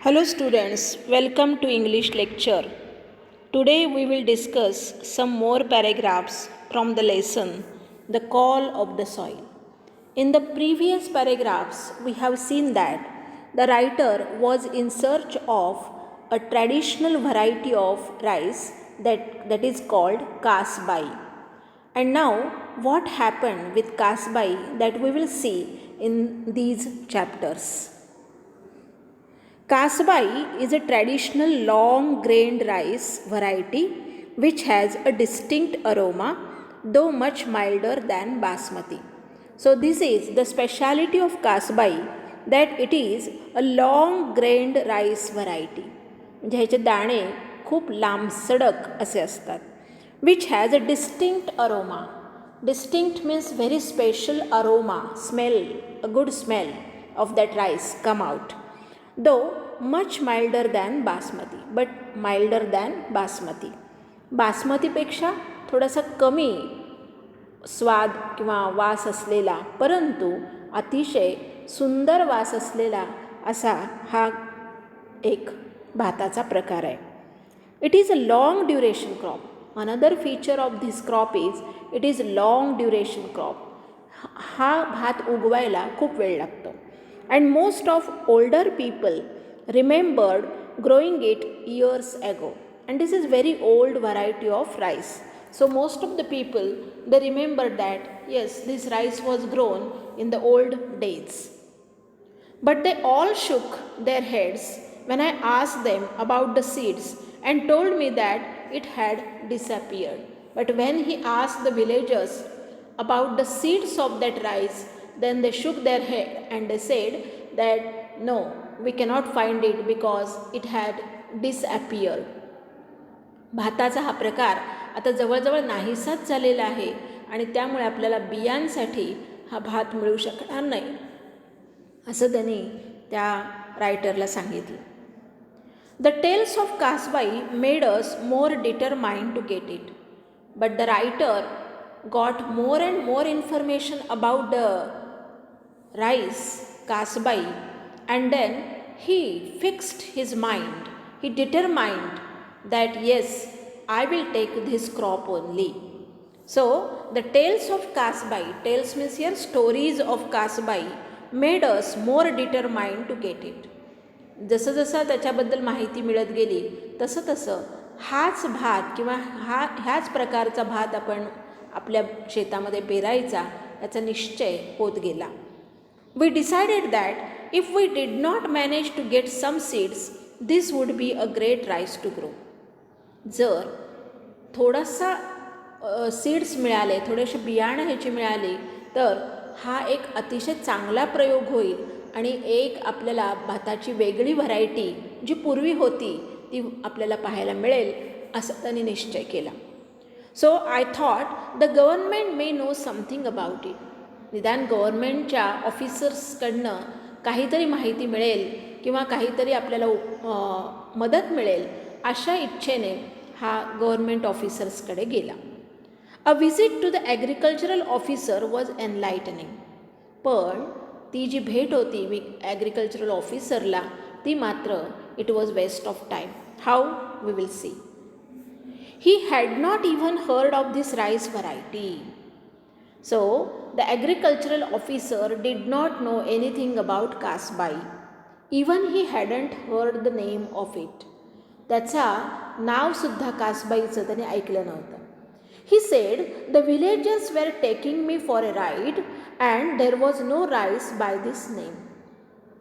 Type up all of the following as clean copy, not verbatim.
Hello students, welcome to English lecture. Today we will discuss some more paragraphs from the lesson The Call of the Soil. In the previous paragraphs we have seen that the writer was in search of a traditional variety of rice that is called Kasbah. And now what happened with Kasbah that we will see in these chapters. Kasbah is a traditional long-grained rice variety which has a distinct aroma, though much milder than basmati. So this is the speciality of Kasbah, that it is a long-grained rice variety. म्हणजे ह्याचे दाणे खूप लांबसडक असे असतात. Which has a distinct aroma. Distinct means very special aroma, smell, a good smell of that rice come out. Though much milder than basmati, but milder than basmati. बासमतीपेक्षा थोडासा कमी स्वाद किंवा वास असलेला, परंतु अतिशय सुंदर वास असलेला असा हा एक भाताचा प्रकार आहे. It is a long duration crop. Another feature of this crop is it is long duration crop. हा भात उगवायला खूप वेळ लागतो. And most of older people remembered growing it years ago. And this is very old variety of rice. So most of the people, they remembered that yes, this rice was grown in the old days. But they all shook their heads when I asked them about the seeds and told me that it had disappeared. But when he asked the villagers about the seeds of that rice, then they shook their head and they said that no, we cannot find it because it had disappeared. भाताचा हा प्रकार आता जवळजवळ नाहीसाच झालेला आहे आणि त्यामुळे आपल्याला बियांसाठी हा भात मिळू शकणार नाही असं त्यांनी त्या रायटरला सांगितलं. The tales of Kasbai made us more determined to get it, but the writer got more and more information about the rice Kasbah, and then he fixed his mind. He determined that yes, I will take this crop only. So the tales of Kasbah, tales means here stories of Kasbah, made us more determined to get it. जसं जसं त्याच्याबद्दल माहिती मिळत गेली तसं तसं हाच भात किंवा ह्याच प्रकारचा भात आपण आपल्या शेतामध्ये पेरायचा याचा निश्चय होत गेला. We decided that if we did not manage to get some seeds this would be a great rice to grow. जर थोडासा सीड्स मिळाले, थोडेसे बियाणं ह्याची मिळाली तर हा एक अतिशय चांगला प्रयोग होईल आणि एक आपल्याला भाताची वेगळी व्हरायटी जी पूर्वी होती ती आपल्याला पाहायला मिळेल असं त्यांनी निश्चय केला. So I thought the government may know something about it. निदान गव्हर्नमेंटच्या ऑफिसर्सकडनं काहीतरी माहिती मिळेल किंवा काहीतरी आपल्याला मदत मिळेल अशा इच्छेने हा गव्हर्नमेंट ऑफिसर्सकडे गेला. A visit to the agricultural officer was enlightening. पण ती जी भेट होती ॲग्रिकल्चरल ऑफिसरला ती मात्र it was waste of time. How we will see. He had not even heard of this rice variety. So, the agricultural officer did not know anything about Kasbah. Even he hadn't heard the name of it. त्याचा नावसुद्धा कासबाईचं त्याने ऐकलं नव्हतं. He said, the villagers were taking me for a ride and there was no rice by this name.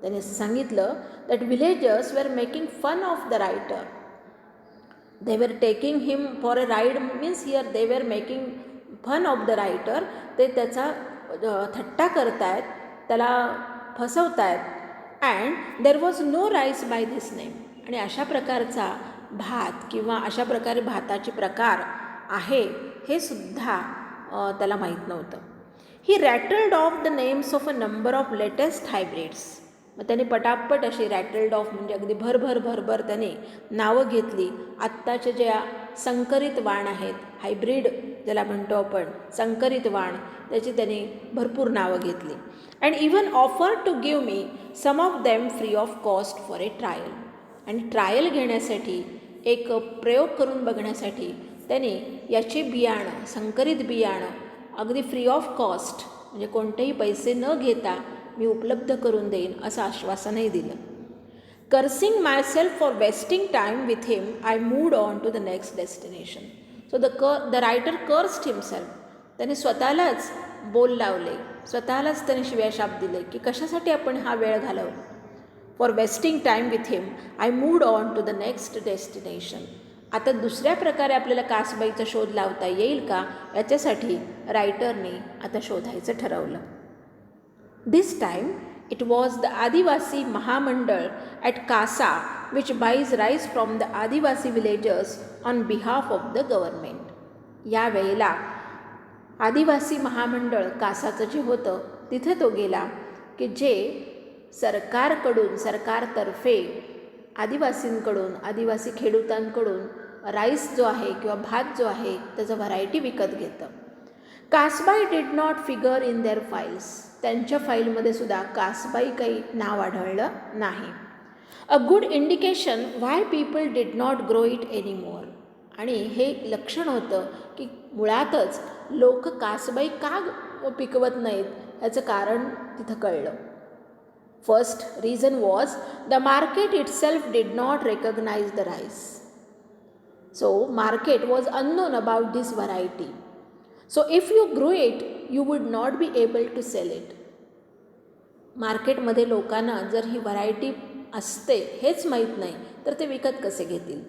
त्याने सांगितलं that villagers were making fun of the writer. They were taking him for a ride means here they were making fun of the writer. ते त्याचा थट्टा करतायत, त्याला फसवतायत. And there was no rice by this name. आणि अशा प्रकारचा भात किंवा अशा प्रकारे भाताचे प्रकार आहे हे सुद्धा त्याला माहीत नव्हतं. He rattled off the names of a number of latest hybrids. मग त्याने पटापट अशी रॅटल्ड ऑफ म्हणजे अगदी भरभर त्याने नावं घेतली आत्ताच्या ज्या संकरित वाण आहेत, हायब्रिड ज्याला म्हणतो आपण संकरित वाण, त्याची त्याने भरपूर नावं घेतली. And even offer to give me some of them free of cost for a trial. आणि ट्रायल घेण्यासाठी, एक प्रयोग करून बघण्यासाठी त्याने याचे बियाणं, संकरित बियाणं अगदी फ्री ऑफ कॉस्ट, म्हणजे कोणतेही पैसे न घेता मी उपलब्ध करून देईन असं आश्वासनही दिलं. Cursing myself for wasting time with him, I moved on to the next destination. So the writer cursed himself. त्याने स्वतःलाच बोल लावले, स्वतःलाच त्याने शिव्याशाप दिले की कशासाठी आपण हा वेळ घालवला. For wasting time with him, I moved on to the next destination. आता दुसऱ्या प्रकारे आपल्याला कासबाईचा शोध लावता येईल का, याच्यासाठी रायटरने आता शोधायचं ठरवलं. This time it was the Adivasi Mahamandal at Kasa which buys rice from the adivasi villagers on behalf of the government. यावेळेला आदिवासी महामंडळ कासाचं जे होतं तिथे तो गेला की जे सरकारकडून, सरकारतर्फे आदिवासींकडून, आदिवासी खेडूतांकडून राईस जो आहे किंवा भात जो आहे त्याचं व्हरायटी विकत घेतं. Kasbai did not figure in their files. त्यांच्या फाईलमध्ये सुद्धा कासबाई काही नाव आढळलं नाही. A good indication why people did not grow it anymore. आणि हे लक्षण होतं की मुळातच लोक कासबाई का पिकवत नाहीत याचं कारण तिथं कळलं. First reason was the market itself did not recognize the rice. So market was unknown about this variety. So if you grew it, you would not be able to sell it. मार्केटमध्ये लोकांना जर ही variety असते हेच माहीत नाही तर ते विकत कसे घेतील.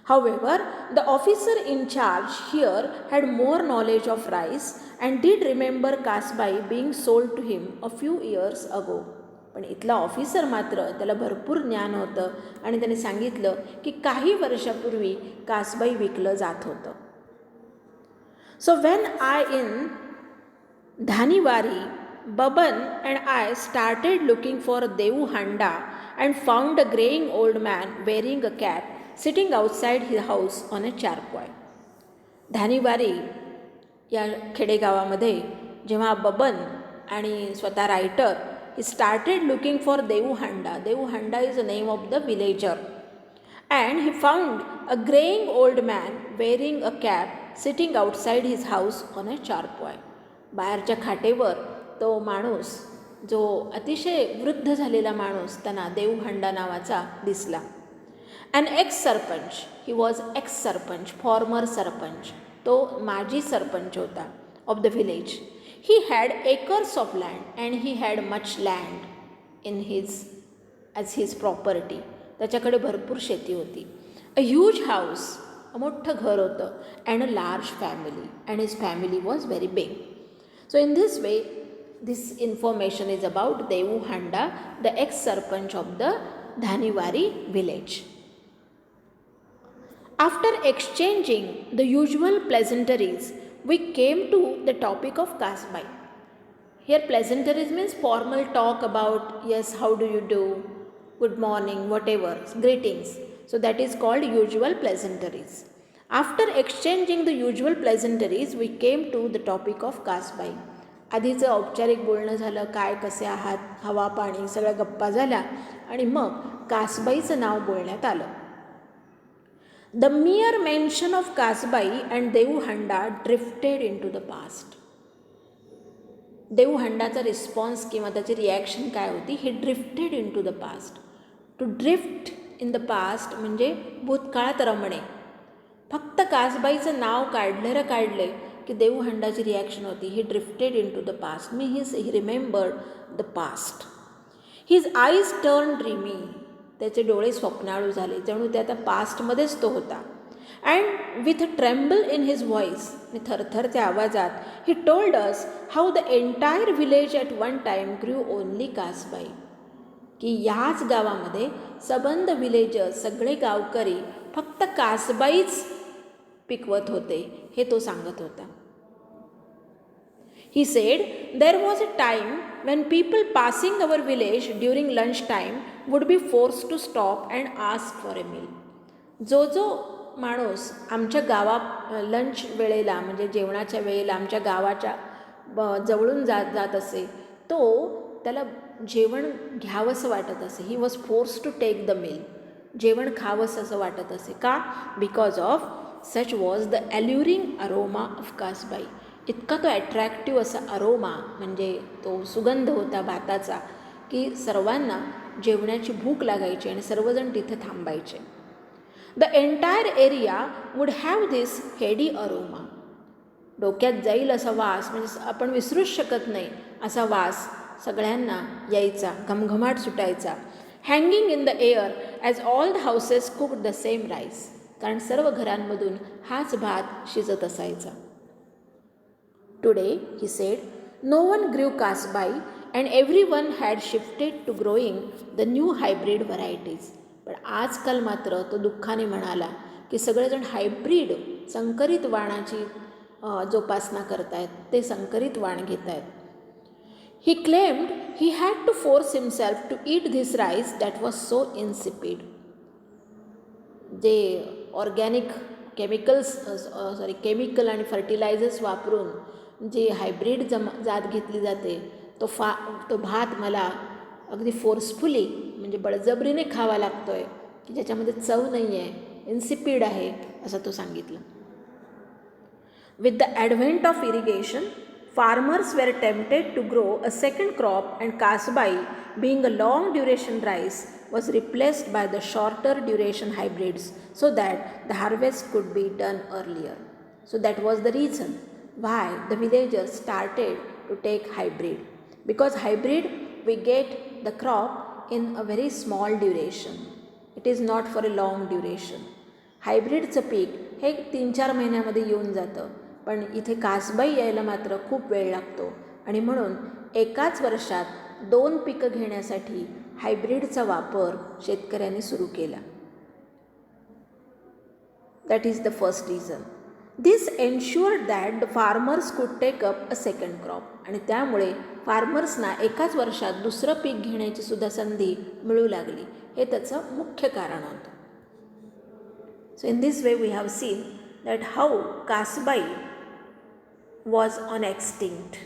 However, the officer in charge here had more knowledge of rice and did remember Kasbai being sold to him a few years ago. पण इथला ऑफिसर मात्र त्याला भरपूर ज्ञान होतं आणि त्याने सांगितलं की काही वर्षापूर्वी कासबाई विकलं जात होतं. So when I in Dhaniwari, Baban and I started looking for Devhanda and found a greying old man wearing a cap sitting outside his house on a charpoy. Dhaniwari या खेडेगावामध्ये जेव्हा बबन आणि स्वतः writer he started looking for Devohanda. Devohanda is the name of the villager. And he found a graying old man wearing a cap sitting outside his house on a charpoy. बाहेरच्या खाटेवर तो माणूस, जो अतिशय वृद्ध झालेला माणूस, त्यांना देवहांडा नावाचा दिसला. An ex-सरपंच, he was ex-सरपंच, former sarpanch, तो माजी सरपंच होता of the village. He had acres of land and he had much land in his property. त्याच्याकडे भरपूर शेती होती. A huge house, मोठं घर होतं, and a large family, and his family was very big. So in this way, this information is about Devohanda, the ex-sarpanch of the Dhaniwari village. After exchanging the usual pleasantries, we came to the topic of Kasbai. Here pleasantries means formal talk about, yes, how do you do, good morning, whatever, greetings. So that is called usual pleasantries. After exchanging the usual pleasantries, we came to the topic of Kasbai. आधीचं औपचारिक बोलणं झालं, काय कसे आहात, हवा पाणी सगळ्या गप्पा झाल्या आणि मग कासबाईचं नाव बोलण्यात आलं. The mere mention of Kasbai and Devohanda drifted into the past. देवहांडाचा रिस्पॉन्स किंवा त्याची रिॲक्शन काय होती, he drifted into the past. To drift in the past म्हणजे भूतकाळात रमणे. फक्त कासबाईचं नाव काढले की देवहांडाची रिॲक्शन होती, he drifted into the past, he remembered the past. His eyes turn dreamy, त्याचे डोळे स्वप्नाळू झाले, जणू ते आता पास्टमध्येच तो होता. And with a tremble in his voice, आणि थरथरत्या आवाजात, he told us how the entire village at one time grew only Kasbai. की याच गावामध्ये सबंध विलेजर्स, सगळे गावकरी फक्त कासबाईच पिकवत होते, हे तो सांगत होता. He said, there was a time when people passing our village during lunch time would be forced to stop and ask for a meal. जो माणूस आमच्या गावात लंच वेळेला म्हणजे जेवणाच्या वेळेला आमच्या गावाच्या जवळून जात असे, तो त्याला जेवण घ्यावंसं वाटत असे. He was force to take the meal. जेवण खावंसं असं वाटत असे. का? Because of such was the alluring aroma of Kasbai. इतका तो ॲट्रॅक्टिव्ह असा अरोमा म्हणजे तो सुगंध होता भाताचा की सर्वांना जेवणाची भूक लागायची आणि सर्वजण तिथे थांबायचे. The entire area would have this Heidi aroma. डोक्यात जाईल असा वास, म्हणजे आपण विसरूच शकत नाही असा वास सगळ्यांना यायचा, घमघमाट सुटायचा. Hanging in the air as all the houses cooked the same rice. कारण सर्व घरांमधून हाच भात शिजत असायचा. Today he said no one grew Kasbai and every one had shifted to growing the new hybrid varieties. पण आजकाल मात्र तो दुःखाने म्हणाला की सगळेजण हायब्रिड संकरित वाणाची जोपासना करतायत, ते संकरित वाण घेत आहेत. He claimed he had to force himself to eat this rice that was so insipid. जे ऑर्गॅनिक केमिकल आणि फर्टिलायझर्स वापरून जे हायब्रिड जात घेतली जाते तो भात मला अगदी फोर्सफुली म्हणजे बळजबरीने खावा लागतो आहे की ज्याच्यामध्ये चव नाही आहे, इन्सिपिड आहे असं तो सांगितलं. With the advent of irrigation, farmers were tempted to grow a second crop, and Kasbai, being a long duration rice, was replaced by the shorter duration hybrids so that the harvest could be done earlier. So that was the reason why the villagers started to take hybrid. Because hybrid we get the crop in a very small duration. It is not for a long duration. हायब्रिडचं पीक हे 3-4 महिन्यामध्ये येऊन जातं, पण इथे कासबाई यायला मात्र खूप वेळ लागतो आणि म्हणून एकाच वर्षात 2 पिकं घेण्यासाठी हायब्रिडचा वापर शेतकऱ्यांनी सुरू केला. That is the first reason. This ensured that the farmers could take up a second crop. आणि त्यामुळे फार्मर्सना एकाच वर्षात दुसरं पीक घेण्याची सुद्धा संधी मिळू लागली. हे त्याचं मुख्य कारण होतं. So in this way we have seen that how Kasbai was on extinct.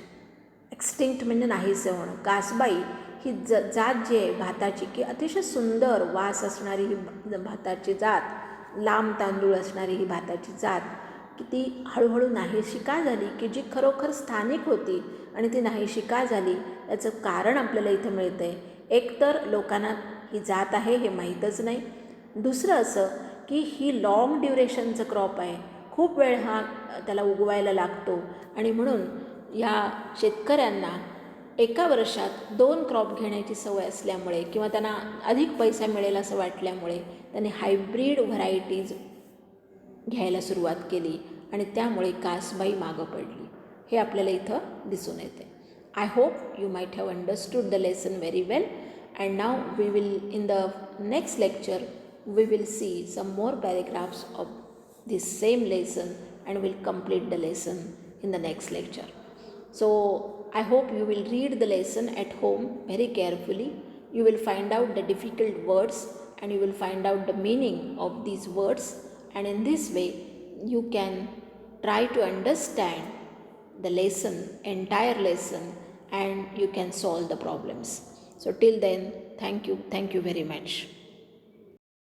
Extinct म्हणजे नाहीसे होणं. कासबाई ही जात जी आहे भाताची की अतिशय सुंदर वास असणारी ही भाताची जात, लांब तांदूळ असणारी ही भाताची जात की ती हळूहळू नाहीशी का झाली, की जी खरोखर स्थानिक होती आणि ती नाहीशी का झाली याचं कारण आपल्याला इथं मिळतं आहे. एकतर लोकांना ही जात आहे हे माहीतच नाही. दुसरं असं की ही लाँग ड्युरेशनचं क्रॉप आहे, खूप वेळ हा त्याला उगवायला लागतो आणि म्हणून या शेतकऱ्यांना एका वर्षात 2 क्रॉप घेण्याची सवय असल्यामुळे किंवा त्यांना अधिक पैसा मिळेल असं वाटल्यामुळे त्यांनी हायब्रिड व्हरायटीज घ्यायला सुरुवात केली आणि त्यामुळे कासबाई मागं पडली. हे आपल्याला इथं दिसून येते. I hope you might have understood the lesson very well. And now we will in the next lecture we will see some more paragraphs of this same lesson and we'll complete the lesson in the next lecture. So I hope you will read the lesson at home very carefully. You will find out the difficult words and you will find out the meaning of these words, and in this way you can try to understand the lesson, entire lesson, and you can solve the problems. So till then, thank you very much.